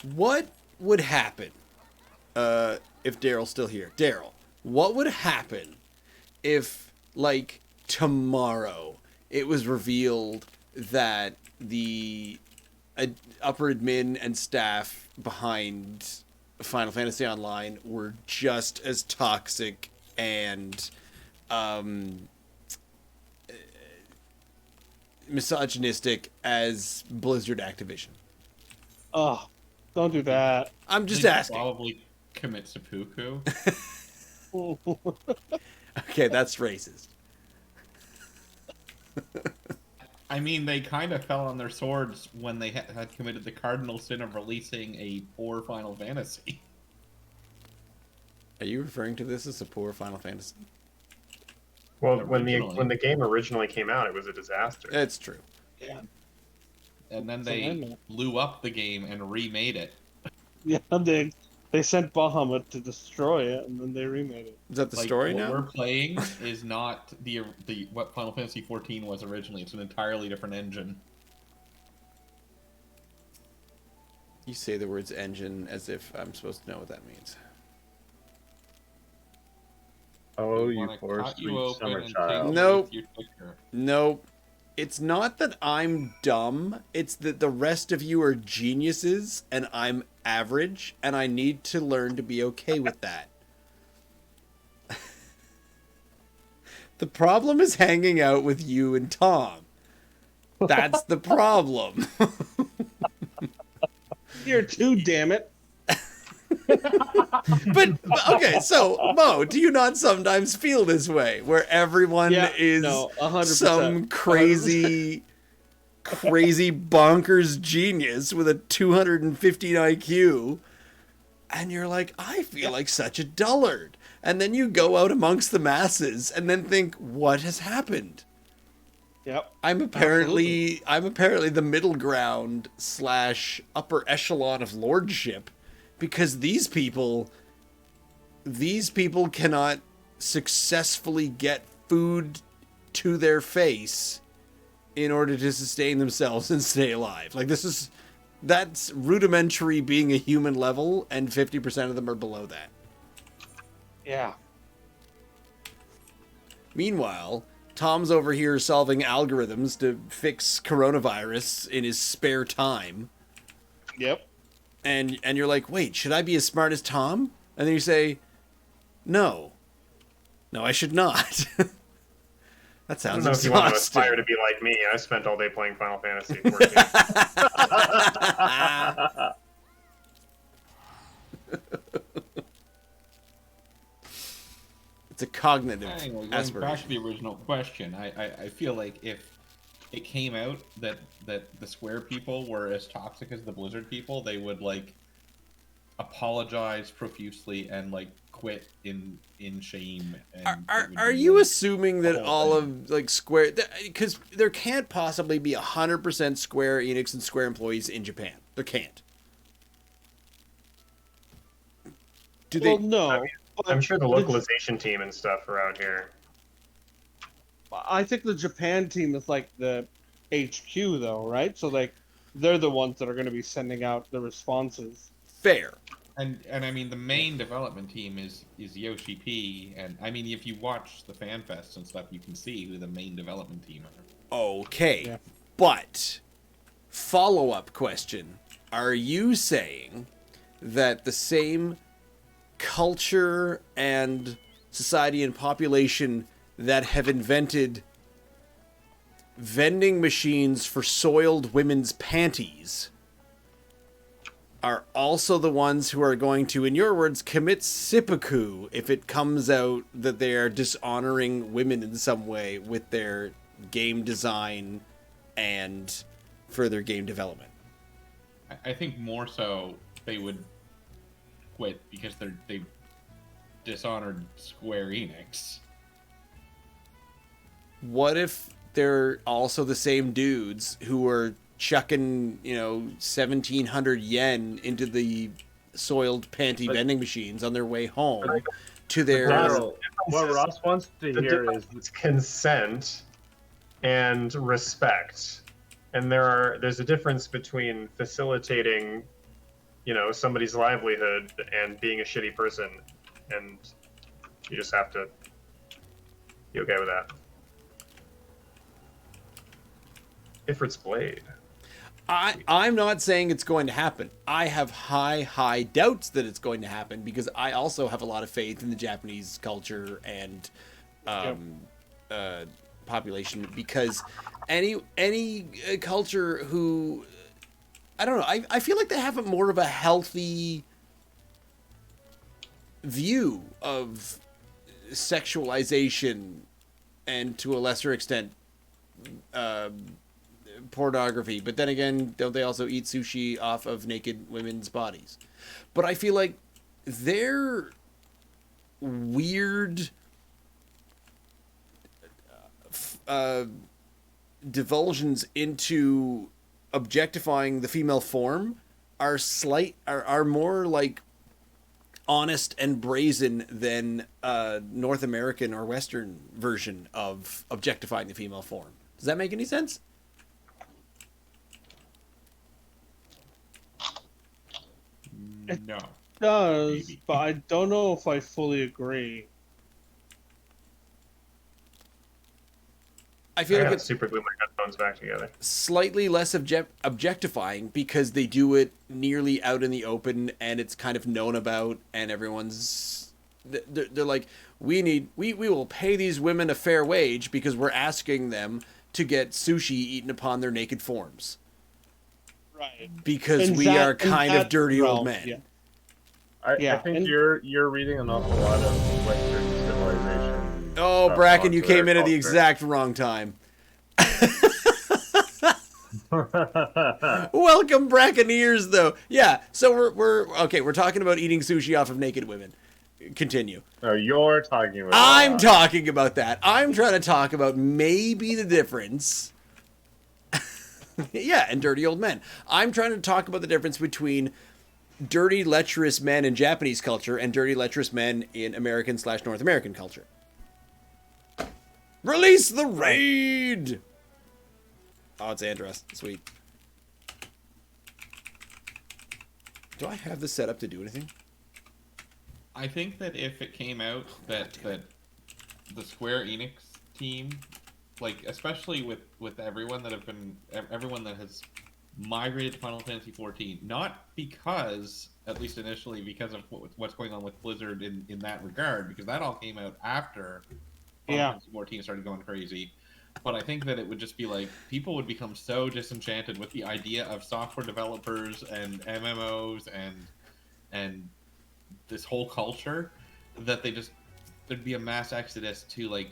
What would happen if Daryl's still here? Daryl, what would happen if, like, tomorrow it was revealed that the upper admin and staff behind Final Fantasy Online were just as toxic and misogynistic as Blizzard Activision? Oh, don't do that. I'm just They'd asking. Probably commit seppuku. Okay, that's racist. I mean, they kind of fell on their swords when they had committed the cardinal sin of releasing a poor Final Fantasy. Are you referring to this as a poor Final Fantasy? Well, Originally. when the game originally came out, it was a disaster. It's true. Yeah. And then That's what I they meant. blew up the game and remade it. Yeah, they sent Bahamut to destroy it, and then they remade it. Is that the Like, story what now? we're playing is not the what Final Fantasy 14 was originally. It's an entirely different engine. You say the words engine as if I'm supposed to know what that means. Oh, They you wanna poor cut you sweet open summer and take child. you Nope. with your clicker. Nope. It's not that I'm dumb. It's that the rest of you are geniuses and I'm average, and I need to learn to be okay with that. The problem is hanging out with you and Tom. That's the problem. Here too, damn it. But okay, so Mo, do you not sometimes feel this way, where everyone is no, 100%. some crazy bonkers genius with a 215 IQ, and you're like, I feel like such a dullard, and then you go out amongst the masses and then think, what has happened? Yep. I'm apparently the middle ground / upper echelon of lordship, because these people cannot successfully get food to their face in order to sustain themselves and stay alive. Like, that's rudimentary being a human level, and 50% of them are below that. Yeah. Meanwhile, Tom's over here solving algorithms to fix coronavirus in his spare time. Yep. And you're like, wait, should I be as smart as Tom? And then you say, no, I should not. That I don't sounds know if you want to exhausting. aspire to be like me. I spent all day playing Final Fantasy 14. It's a cognitive Anyway, going aspiration. back to the original question, I feel like if it came out that the Square people were as toxic as the Blizzard people, they would like apologize profusely and like quit in shame. And it would Are be, you like, assuming that the whole all thing. of like Square, because there can't possibly be 100% Square Enix and Square employees in Japan? There can't. Do they? Well, no. I mean, but I'm sure the localization team and stuff are out here. I think the Japan team is like the HQ, though, right? So like, they're the ones that are going to be sending out the responses. Fair. And I mean the main development team is Yoshi P, and I mean if you watch the fan fests and stuff, you can see who the main development team are. Okay, Yeah. but follow-up question: are you saying that the same culture and society and population that have invented vending machines for soiled women's panties are also the ones who are going to, in your words, commit seppuku if it comes out that they are dishonoring women in some way with their game design and further game development? I think more so they would quit because they've dishonored Square Enix. What if they're also the same dudes who are chucking, 1,700 yen into the soiled panty vending machines on their way home to their... Daryl, what Ross wants to The hear is difference is consent and respect. And there's a difference between facilitating, somebody's livelihood and being a shitty person, and you just have to be okay with that. Ifrit's Blade. I'm not saying it's going to happen. I have high doubts that it's going to happen because I also have a lot of faith in the Japanese culture and population, because any culture who, I don't know, I feel like they have more of a healthy view of sexualization and, to a lesser extent, pornography. But then again, don't they also eat sushi off of naked women's bodies? But I feel like their weird divulsions into objectifying the female form are more like honest and brazen than North American or Western version of objectifying the female form. Does that make any sense? No. Does, Maybe. but I don't know if I fully agree. I feel I like gotta it's super glue my headphones back together. slightly less objectifying because they do it nearly out in the open and it's kind of known about, and everyone's they're like, we will pay these women a fair wage because we're asking them to get sushi eaten upon their naked forms Right. because In we that- are in kind of that dirty old realm, men. yeah. I Yeah, think and- you're reading an awful lot of Western civilization. Oh, stuff Bracken, you onto came their in at the culture. exact wrong time. Welcome, Brackeneers, though. Yeah, so we're talking about eating sushi off of naked women. Continue. No, you're talking about. I'm talking about that. I'm trying to talk about maybe the difference. Yeah, and dirty old men. I'm trying to talk about the difference between dirty, lecherous men in Japanese culture and dirty, lecherous men in American/North American culture. Release the raid! Oh, it's Andros. Sweet. Do I have this set up to do anything? I think that if it came out that the Square Enix team, like especially with everyone that has migrated to Final Fantasy 14, not because, at least initially, because of what's going on with Blizzard in that regard, because that all came out after Final Fantasy 14 started going crazy. But I think that it would just be like, people would become so disenchanted with the idea of software developers and MMOs and this whole culture that there'd be a mass exodus to like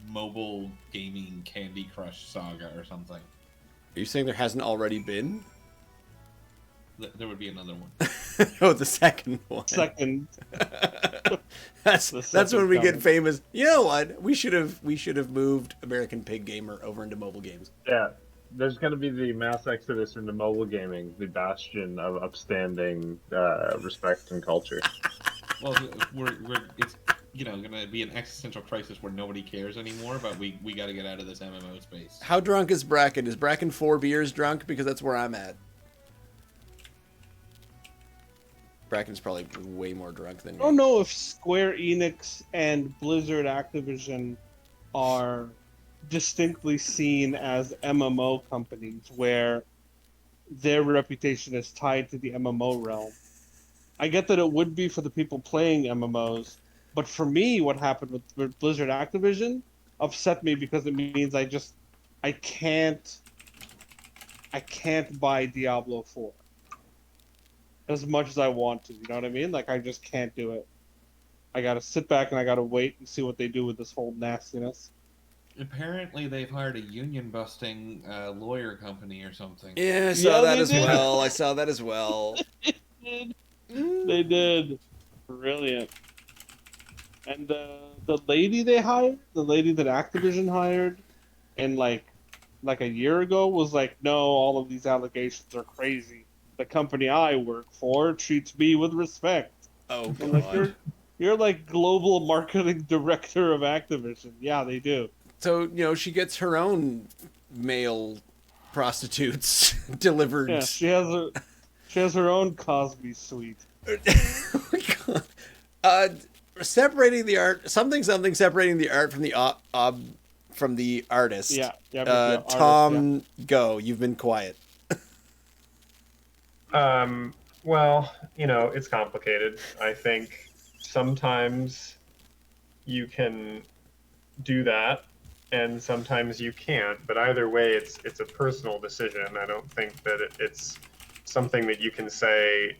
mobile gaming Candy Crush saga or something. Are you saying there hasn't already been? There would be another one. Oh, the second one. Second. That's The when second we get coming. famous. You know what? We should have moved American Pig Gamer over into mobile games. Yeah, there's going to be the mass exodus into mobile gaming, the bastion of upstanding respect and culture. Well, it's going to be an existential crisis where nobody cares anymore, but we got to get out of this MMO space. How drunk is Bracken? Is Bracken 4 beers drunk? Because that's where I'm at. Bracken's probably way more drunk than I me. don't know if Square Enix and Blizzard Activision are distinctly seen as MMO companies where their reputation is tied to the MMO realm. I get that it would be for the people playing MMOs, but for me, what happened with Blizzard Activision upset me because it means I can't buy Diablo 4 as much as I want to. You know what I mean? Like, I just can't do it. I gotta sit back and I gotta wait and see what they do with this whole nastiness. Apparently, they've hired a union-busting lawyer company or something. Yeah, I saw Yeah, that they as did. well. I saw that as well. They did. Brilliant. And the lady they hired, the lady that Activision hired, and like a year ago was like, no, all of these allegations are crazy. The company I work for treats me with respect. Oh I'm like, god. you're like global marketing director of Activision. Yeah, they do. So, she gets her own male prostitutes delivered. Yeah, she She has her own Cosby suite. Oh my God. Separating the art, something separating the art from the artist. Yeah, artist, Tom, go. You've been quiet. Well, it's complicated. I think sometimes you can do that, and sometimes you can't. But either way, it's a personal decision. I don't think that it's something that you can say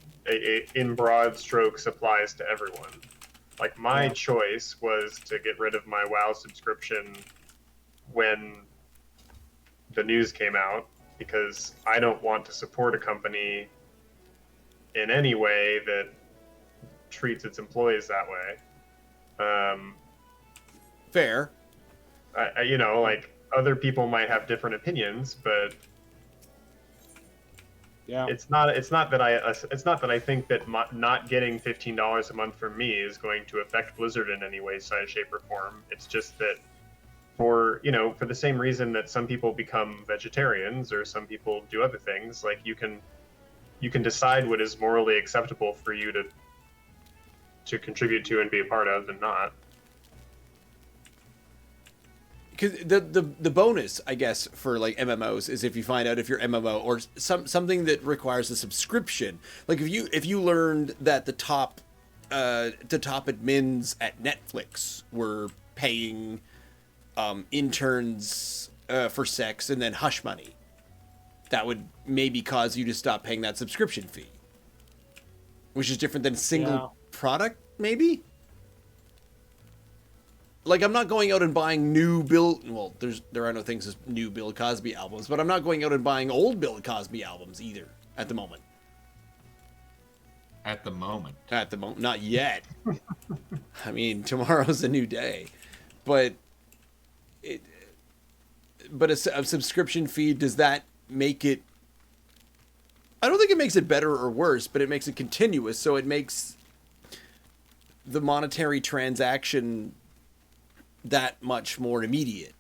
in broad strokes applies to everyone. Like my choice was to get rid of my WoW subscription when the news came out because I don't want to support a company in any way that treats its employees that way. Fair. Like other people might have different opinions, but Yeah. it's not that I think that not getting $15 a month from me is going to affect Blizzard in any way, size, shape, or form. It's just that for the same reason that some people become vegetarians or some people do other things, like you can decide what is morally acceptable for you to contribute to and be a part of and not. Because the bonus, I guess, for like MMOs is if you find out if your MMO or something that requires a subscription. Like if you learned that the top admins at Netflix were paying interns for sex and then hush money, that would maybe cause you to stop paying that subscription fee, which is different than a single product, maybe. Like, I'm not going out and buying new Bill... Well, there are no things as new Bill Cosby albums, but I'm not going out and buying old Bill Cosby albums either, at the moment. At the moment. Not yet. I mean, tomorrow's a new day. But a subscription fee, does that make it... I don't think it makes it better or worse, but it makes it continuous, so it makes the monetary transaction that much more immediate.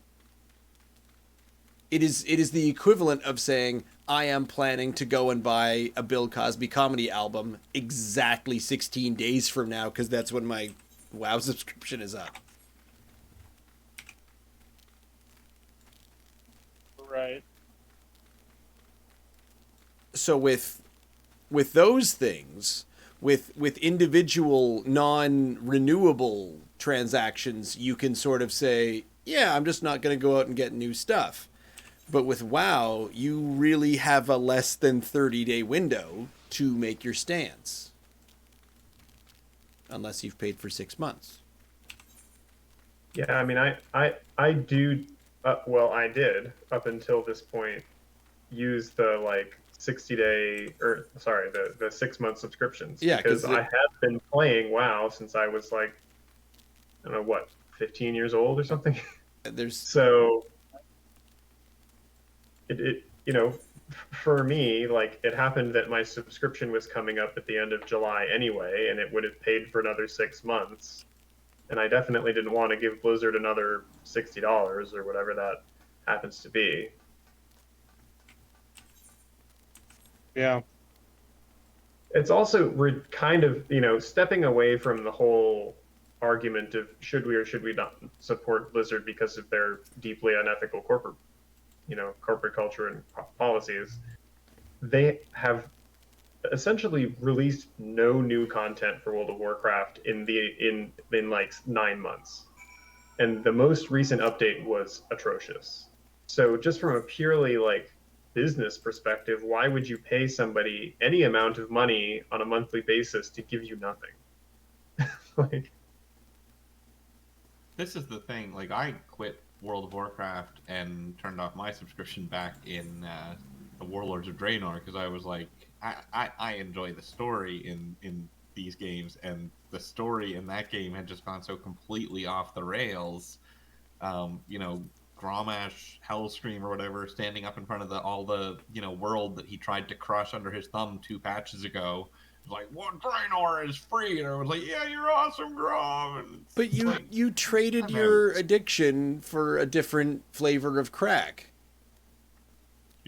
It is the equivalent of saying, I am planning to go and buy a Bill Cosby comedy album exactly 16 days from now because that's when my WoW subscription is up. Right. So with those things, with individual non-renewable transactions, you can sort of say, yeah, I'm just not going to go out and get new stuff. But with WoW, you really have a less than 30-day window to make your stance. Unless you've paid for 6 months. Yeah, I mean, I do, I did, up until this point, use the, 60-day, the 6-month subscriptions. Yeah, because I have been playing WoW since I was, I don't know, what, 15 years old or something? So, for me, it happened that my subscription was coming up at the end of July anyway, and it would have paid for another 6 months. And I definitely didn't want to give Blizzard another $60 or whatever that happens to be. Yeah. It's also, we're kind of, stepping away from the whole argument of should we or should we not support Blizzard because of their deeply unethical corporate culture and policies. They have essentially released no new content for World of Warcraft in 9 months. And the most recent update was atrocious. So just from a purely business perspective, why would you pay somebody any amount of money on a monthly basis to give you nothing? This is the thing. I quit World of Warcraft and turned off my subscription back in the Warlords of Draenor because I was like, I enjoy the story in these games, and the story in that game had just gone so completely off the rails. Grommash, Hellscream or whatever, standing up in front of all the world that he tried to crush under his thumb 2 patches ago. Draenor is free, and I was like, yeah, you're awesome, Grom. But you traded your addiction for a different flavor of crack.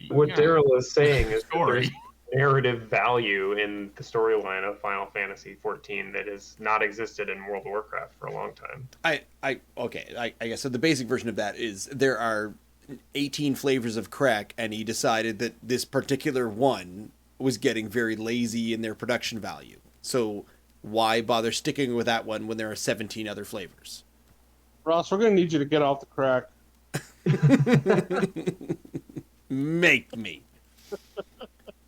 What Daryl is saying is narrative value in the storyline of Final Fantasy 14 that has not existed in World of Warcraft for a long time. I guess so. The basic version of that is there are 18 flavors of crack, and he decided that this particular one was getting very lazy in their production value. So why bother sticking with that one when there are 17 other flavors? Ross, we're gonna need you to get off the crack. Make me.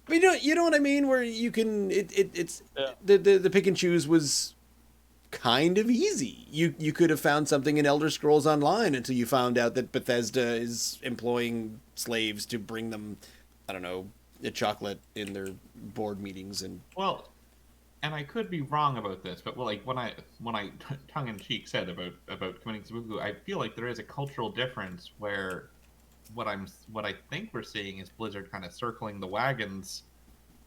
But you know what I mean? Where you can, it's Yeah. the pick and choose was kind of easy. You could have found something in Elder Scrolls Online until you found out that Bethesda is employing slaves to bring them, I don't know, a chocolate in their board meetings and. Well, and I could be wrong about this, but like when I tongue in cheek said about committing seppuku, I feel like there is a cultural difference where what I think we're seeing is Blizzard kind of circling the wagons,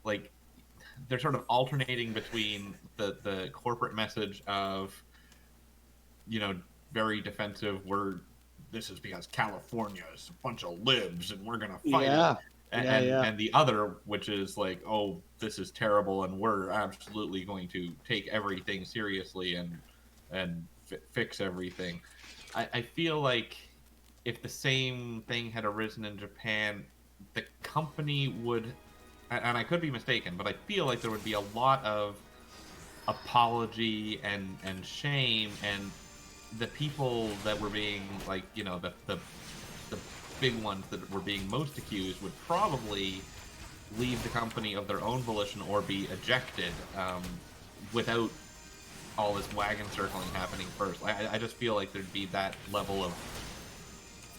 like they're sort of alternating between the corporate message of, you know, very defensive, this is because California is a bunch of libs and we're gonna fight it. And the other, which is like, oh, this is terrible and we're absolutely going to take everything seriously and fix everything. I feel like if the same thing had arisen in Japan, the company would, and I could be mistaken, but I feel like there would be a lot of apology and shame, and the people that were being, like, you know, the big ones that were being most accused would probably leave the company of their own volition or be ejected without all this wagon circling happening first. I just feel like there'd be that level of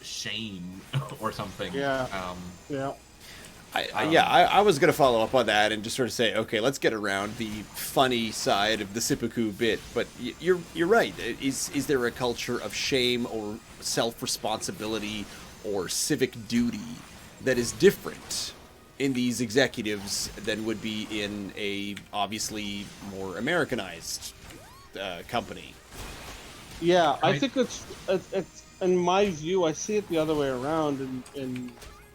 shame or something. Yeah. I was going to follow up on that and just sort of say, okay, let's get around the funny side of the seppuku bit. But you're right. Is there a culture of shame or self-responsibility or civic duty that is different in these executives than would be in a obviously more Americanized company? Yeah, I think it's in my view, I see it the other way around, and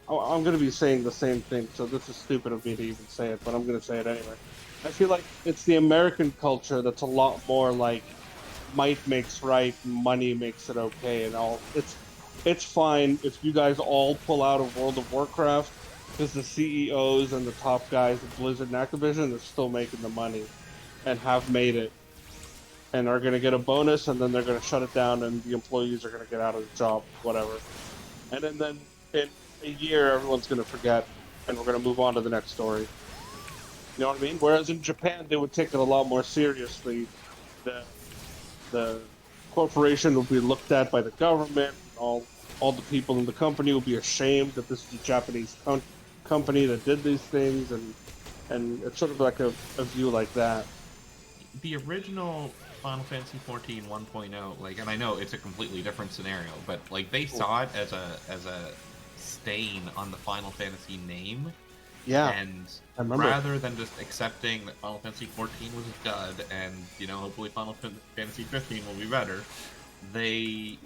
I'm going to be saying the same thing, so this is stupid of me to even say it, but I'm going to say it anyway. I feel like it's the American culture that's a lot more like might makes right, money makes it okay, and all. It's fine if you guys all pull out of World of Warcraft, because the CEOs and the top guys at Blizzard and Activision are still making the money, and have made it, and are going to get a bonus, and then they're going to shut it down, and the employees are going to get out of the job, whatever. And then in a year, everyone's going to forget, and we're going to move on to the next story. You know what I mean? Whereas in Japan, they would take it a lot more seriously. The corporation will be looked at by the government. All the people in the company will be ashamed that this is a Japanese company that did these things, and it's sort of like a view like that. The original Final Fantasy 14 1.0, like, and I know it's a completely different scenario, but like they saw it as a stain on the Final Fantasy name. Yeah. And I remember. rather than just accepting that Final Fantasy 14 was a dud and, you know, hopefully Final Fantasy 15 will be better, they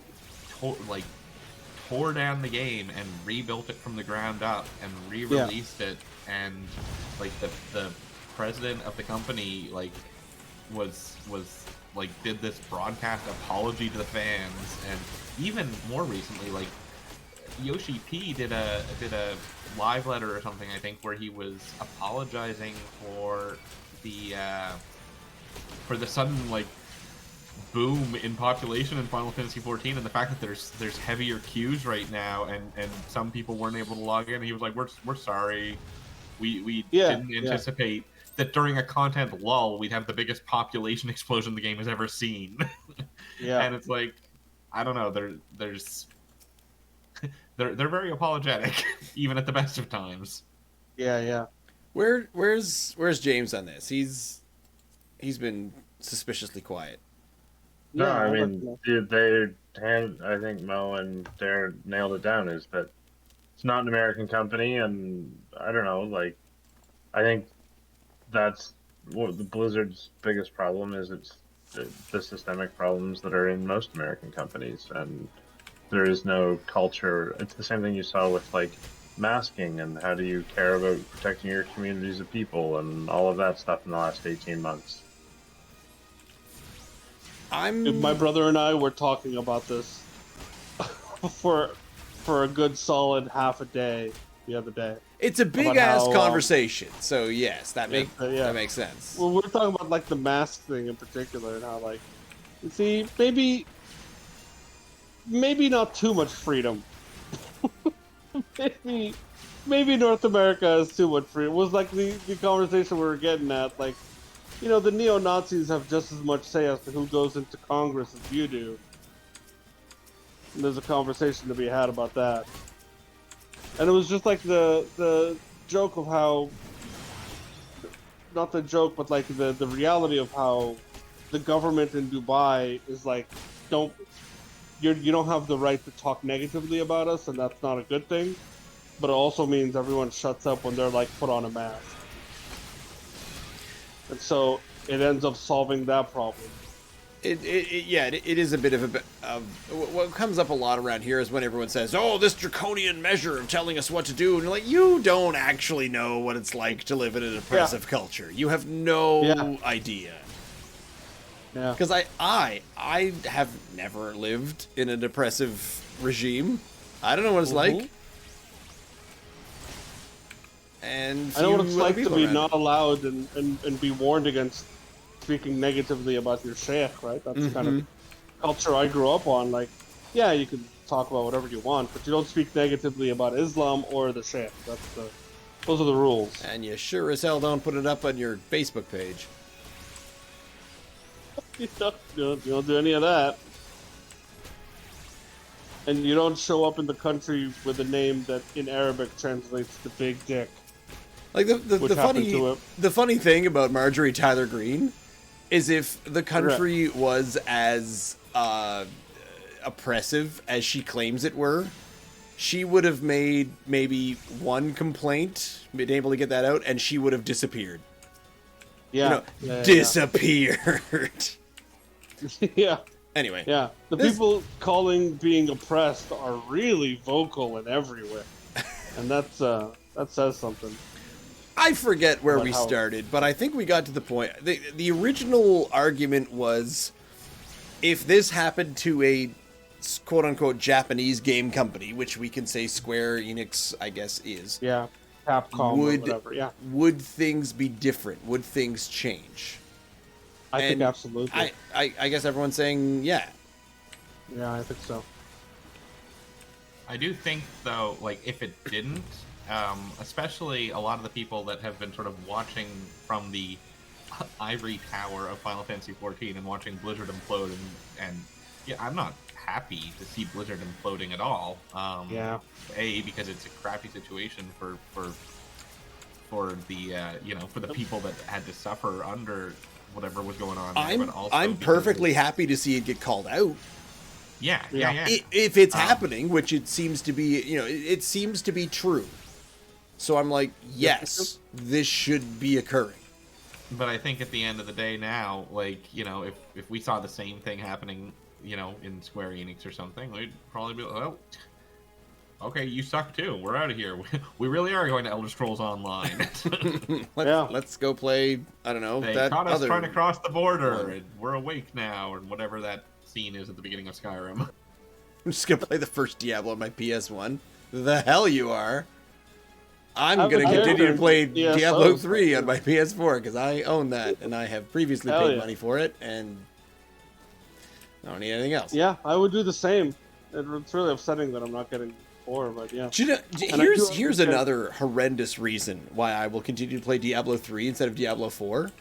tore down the game and rebuilt it from the ground up and re-released it, and like the president of the company like was like did this broadcast apology to the fans, and even more recently, like Yoshi P did a live letter or something, I think, where he was apologizing for the sudden like boom in population in Final Fantasy 14 and the fact that there's heavier queues right now, and some people weren't able to log in. And he was like, we're sorry, we didn't anticipate that during a content lull we'd have the biggest population explosion the game has ever seen. And it's like, I don't know, they're very apologetic even at the best of times. Where's James on this? He's been suspiciously quiet. No, I mean, I think Mo and Darren nailed it down, is that it's not an American company, and I don't know, like, I think that's what the Blizzard's biggest problem is. It's the systemic problems that are in most American companies, and there is no culture. It's the same thing you saw with, like, masking, and how do you care about protecting your communities of people and all of that stuff in the last 18 months. My brother and I were talking about this for a good solid half a day the other day. It's a big ass conversation, so yes, that makes sense. Well, we're talking about like the mask thing in particular, and how like, you see, maybe not too much freedom. maybe North America has too much freedom. It was like the conversation we were getting at, like, you know, the neo-Nazis have just as much say as to who goes into Congress as you do. And there's a conversation to be had about that. And it was just like the joke of how, not the joke, but like the reality of how the government in Dubai is like, you don't have the right to talk negatively about us, and that's not a good thing. But it also means everyone shuts up when they're like, put on a mask. And so it ends up solving that problem. It is a bit of what comes up a lot around here is when everyone says, "Oh, this draconian measure of telling us what to do," and you're like, you don't actually know what it's like to live in an oppressive culture. You have no idea. Yeah. Because I have never lived in an oppressive regime. I don't know what it's like. And I know what it's like to be not allowed and be warned against speaking negatively about your sheikh, right? That's kind of culture I grew up on. Like, yeah, you can talk about whatever you want, but you don't speak negatively about Islam or the sheikh. Those are the rules. And you sure as hell don't put it up on your Facebook page. You don't do any of that. And you don't show up in the country with a name that in Arabic translates to big dick. Like the funny thing about Marjorie Taylor Greene is if the country was as oppressive as she claims it were, she would have made maybe one complaint, been able to get that out, and she would have disappeared. Yeah. Disappeared. Yeah. Anyway. Yeah. The people calling being oppressed are really vocal and everywhere. And that says something. I forget where we started, but I think we got to the point. The original argument was, if this happened to a quote-unquote Japanese game company, which we can say Square Enix, I guess, is. Yeah, Capcom or whatever, yeah. Would things be different? Would things change? I think absolutely. I guess everyone's saying, yeah. Yeah, I think so. I do think, though, like, if it didn't, especially a lot of the people that have been sort of watching from the ivory tower of Final Fantasy XIV and watching Blizzard implode, and yeah, I'm not happy to see Blizzard imploding at all. Yeah. Because it's a crappy situation for the for the people that had to suffer under whatever was going on there, but also I'm perfectly happy to see it get called out. Yeah. If it's happening, which it seems to be, it seems to be true. So I'm like, yes, this should be occurring. But I think at the end of the day now, like, if we saw the same thing happening, in Square Enix or something, we'd probably be like, well, okay, you suck too. We're out of here. We really are going to Elder Scrolls Online. Let's go play, I don't know. They caught us trying to cross the border, and we're awake now, and whatever that scene is at the beginning of Skyrim. I'm just going to play the first Diablo on my PS1. The hell you are. I'm going to continue to play Diablo 3 on my PS4 because I own that, and I have previously paid money for it, and I don't need anything else. Yeah, I would do the same. It's really upsetting that I'm not getting 4, but yeah. Here's another horrendous reason why I will continue to play Diablo 3 instead of Diablo 4.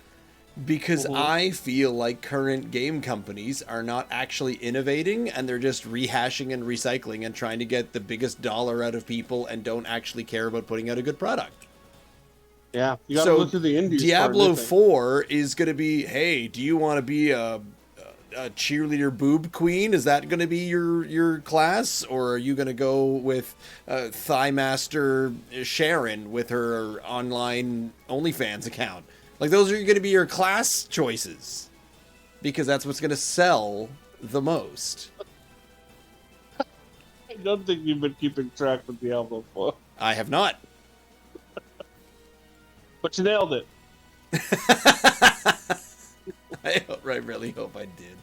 Because I feel like current game companies are not actually innovating, and they're just rehashing and recycling and trying to get the biggest dollar out of people and don't actually care about putting out a good product. Yeah, you gotta look to the indies. Diablo 4 is going to be, hey, do you want to be a cheerleader boob queen? Is that going to be your class? Or are you going to go with Thigh Master Sharon with her online OnlyFans account? Like, those are going to be your class choices. Because that's what's going to sell the most. I don't think you've been keeping track with Diablo 4. I have not. But you nailed it. I really hope I did.